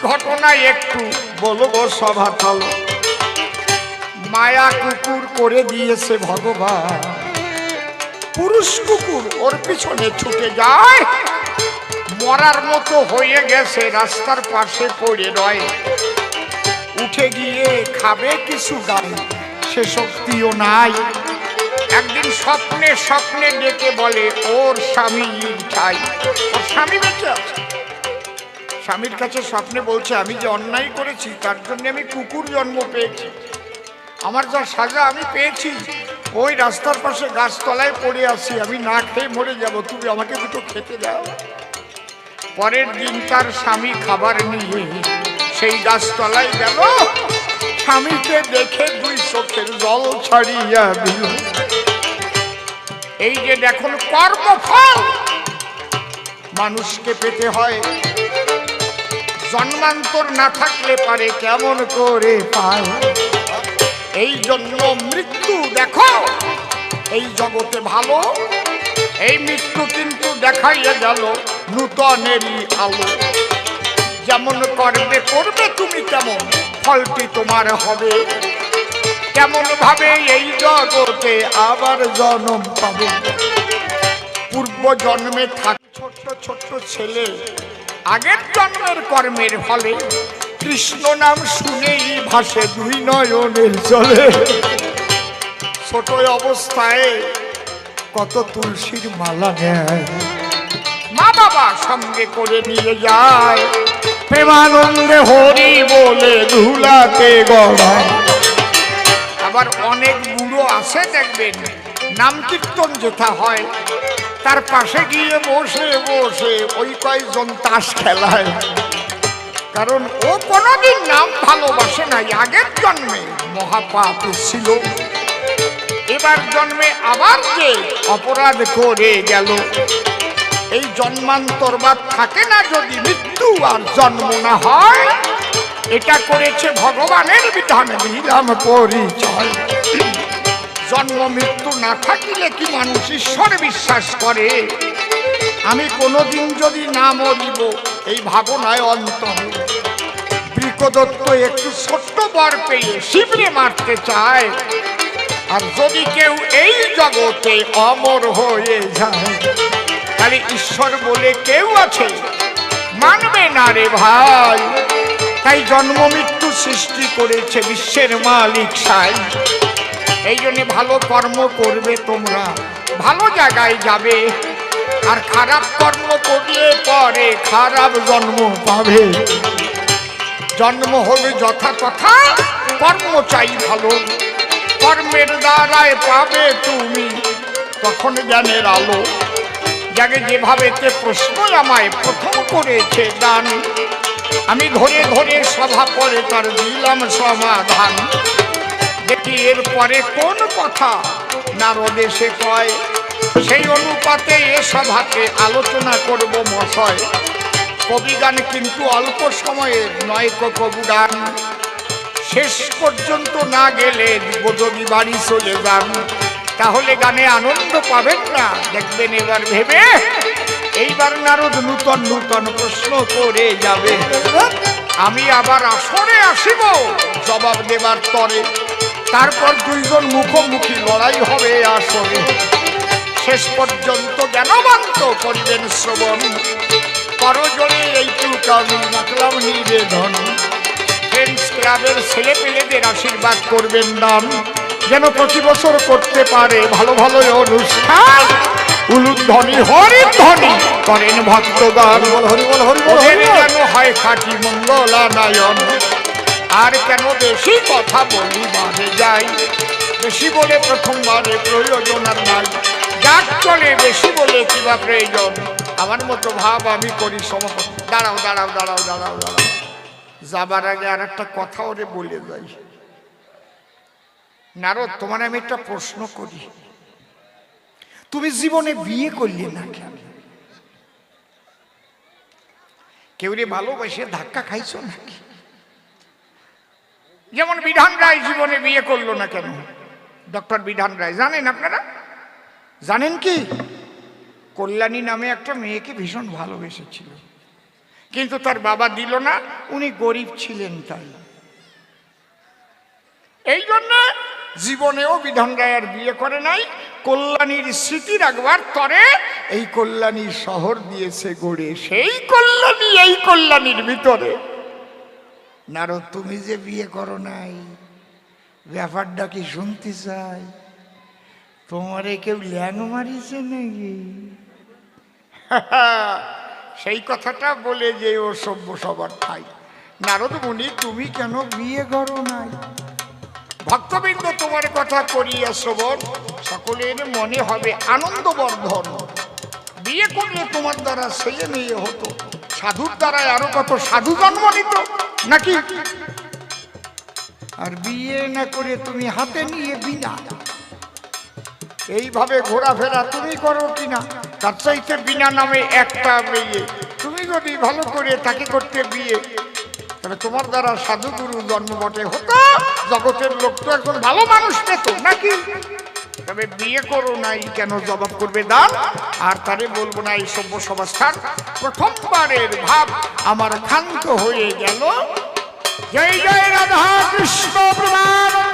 ঘটনা একটু বলবো সভাতল। মায়া কুকুর করে দিয়েছে ভগবান, পুরুষ কুকুর ওর পিছনে ছুটে যায়, মরার মতো হয়ে গেছে, রাস্তার পাশে পড়ে রয়। উঠে গিয়ে খাবে কিছু গায়ে, সে শক্তিও নাই। একদিন স্বপ্নে স্বপ্নে ডেকে বলে ওর স্বামী চাই, ওর স্বামী বেঁচে আছে। স্বামীর কাছে স্বপ্নে বলছে আমি যে অন্যায় করেছি তার জন্য আমি কুকুর জন্ম পেয়েছি, আমার যা সাজা আমি পেয়েছি, ওই রাস্তার পাশে গাছতলায় পড়ে আছি, আমি না খেয়ে মরে যাব, তুমি আমাকে দুটো খেতে দাও। পরের দিন তার স্বামী খাবার নিয়ে সেই গাছতলায় গেল, স্বামীকে দেখে দুই চোখের জল ছাড়িয়া দিল। এই যে দেখুন কর্মফল মানুষকে পেতে হয়, জন্মান্তর না থাকলে পারে কেমন করে পায়। এই জন্য মৃত্যু দেখো এই জগতে ভালো, এই মৃত্যু কিন্তু দেখাইয়া গেল নূতনেরই আলো। যেমন করবে করবে তুমি তেমন ফলটি তোমার হবে, কেমন ভাবে এই জগতে আবার জন্ম পাবে। পূর্ব জন্মে থাকে ছোট্ট ছোট্ট ছেলে, আগের জন্মের কর্মের ফলে কৃষ্ণ নাম শুনেই ভাসে দুই নয়নের জলে। ছোট অবস্থায় কত তুলসীর মালা নেয়, মা বাবা সঙ্গে করে নিয়ে যায়, প্রেমানন্দে হরি বলে ধুলাতে গড়ায়। আবার অনেক বুড়ো আছে দেখবেন, নাম কীর্তন যেটা হয় তার পাশে গিয়ে বসে বসে ওই কয়েকজন তাস খেলায়, কারণ ও কোনোদিন নাম ভালোবাসে নাই, আগের জন্মে মহাপাপ ছিল, এবার জন্মে আবার যে অপরাধ করে গেল। এই জন্মান্তরবাদ থাকে না, যদি মৃত্যু আর জন্ম না হয়, এটা করেছে ভগবানের বিধান, দিলাম পরিচয়। জন্ম মৃত্যু না থাকিলে কি মানুষ ঈশ্বর বিশ্বাস করে? আমি কোনোদিন যদি না মরিব এই ভাবনায় অন্ত। বৃকদত্ত একটু ছোট্ট বর পেয়ে শিবরে মারতে চায়, আর যদি কেউ এই জগতে অমর হয়ে যায় তাহলে ঈশ্বর বলে কেউ আছে? মানবে না রে ভাই। তাই জন্ম মৃত্যু সৃষ্টি করেছে বিশ্বের মালিক সাই। এই জন্য ভালো কর্ম করবে তোমরা, ভালো জায়গায় যাবে, আর খারাপ কর্ম করলে পরে খারাপ জন্ম পাবে। জন্ম হবে যথাতথা, কর্ম চাই ভালো, কর্মের দ্বারায় পাবে তুমি তখন জ্ঞানের আলো। যাকে যেভাবে প্রশ্ন আমায় প্রথম করেছে দান, আমি ধরে ধরে সভা করে তার দিলাম সমাধান। দেখি এরপরে কোন কথা নারদ এসে কয়, সেই অনুপাতে এ সভাতে আলোচনা করব মশয়। কবিগান কিন্তু অল্প সময়ের নয় কবুগান, শেষ পর্যন্ত না গেলে যদি বাড়ি চলে যান তাহলে গানে আনন্দ পাবেন না। দেখবেন এবার ভেবে এইবার নারদ নূতন নূতন প্রশ্ন করে যাবে। আমি আবার আসরে আসিব জবাব দেবার তরে, তারপর দুইজন মুখোমুখি লড়াই হবে আসরে। শেষ পর্যন্ত জ্ঞানবন্ত করিবেন শ্রবণ, করজোড়ে এইটুক আমি রাখলাম নিবেদন। ফ্রেন্ডস ক্লাবের ছেলে পেলেদের আশীর্বাদ করবেন দান, যেন প্রতি বছর করতে পারে ভালো ভালো অনুষ্ঠান। উলুধ্বনি হরিধ্বনি করেন ভক্তগণ, ওদের যেন হয় খাঁটি মঙ্গলানায়ন। আর কেন বেশি কথা বলি বাজে যাই, বেশি বলে প্রথমবারে প্রয়োজন আর নাই। যাক চলে বেশি বলে কিবা প্রয়োজন, আমার মতো ভাব আমি করি সমাপন। দাঁড়াও দাঁড়াও দাঁড়াও দাঁড়াও দাঁড়াও, যাবার আগে আর একটা কথা ওরে বলে যাই। নারদ, তোমার আমি একটা প্রশ্ন করি, তুমি জীবনে বিয়ে করলে না কেন? কেউ রে ভালোবাসে ধাক্কা খাইছো নাকি? যেমন বিধান রায় জীবনে বিয়ে করলো না কেন? ডক্টর বিধান রায় জানেন আপনারা? জানেন কি? কল্যাণী নামে একটা মেয়েকে ভীষণ ভালোবেসেছিল, কিন্তু তার বাবা দিল না, উনি গরিব ছিলেন তাই। এই জন্য জীবনেও বিধান রায় আর বিয়ে করে নাই। কল্যাণীর স্মৃতি রাখবার তরে এই কল্যাণী শহর দিয়েছে গড়ে, সেই কল্যাণী এই কল্যাণীর ভিতরে। নারদ, তুমি যে বিয়ে করো নাই, ব্যাপারটা কি শুনতে চাই? তোমারে কেউ ল্যাং মারিছে নাকি? সেই কথাটা বলে যে ও সভ্য সবার ঠাই। নারদ মুনি, তুমি কেন বিয়ে করো নাই? ভক্তবৃন্দ, তোমার কথা করিয়া শ্রবণ সকলের মনে হবে আনন্দবর্ধন। বিয়ে করলে তোমার দ্বারা ছেলে মেয়ে হতো, সাধুর দ্বারায় আরো কত সাধু জন্ম নিত নাকি? আর বিয়ে না করে তুমি হাতে নিয়ে বিনা এইভাবে ঘোরাফেরা তুমি করো কিনা? তার চাইতে বিনা নামে একটা মেয়ে তুমি যদি ভালো করে তাকে করতে বিয়ে, তবে তোমার দ্বারা সাধুগুরু জন্ম বটে হতো, জগতের লোক তো একজন ভালো মানুষ পেত নাকি? তবে বিয়ে করো নাই কেন জবাব করবে দান। আর তারে বলবো না এই সভ্য সমাজটার প্রথমবারের ভাব আমার ক্ষান্ত হয়ে গেল। জয় জয় রাধা কৃষ্ণ প্রভু।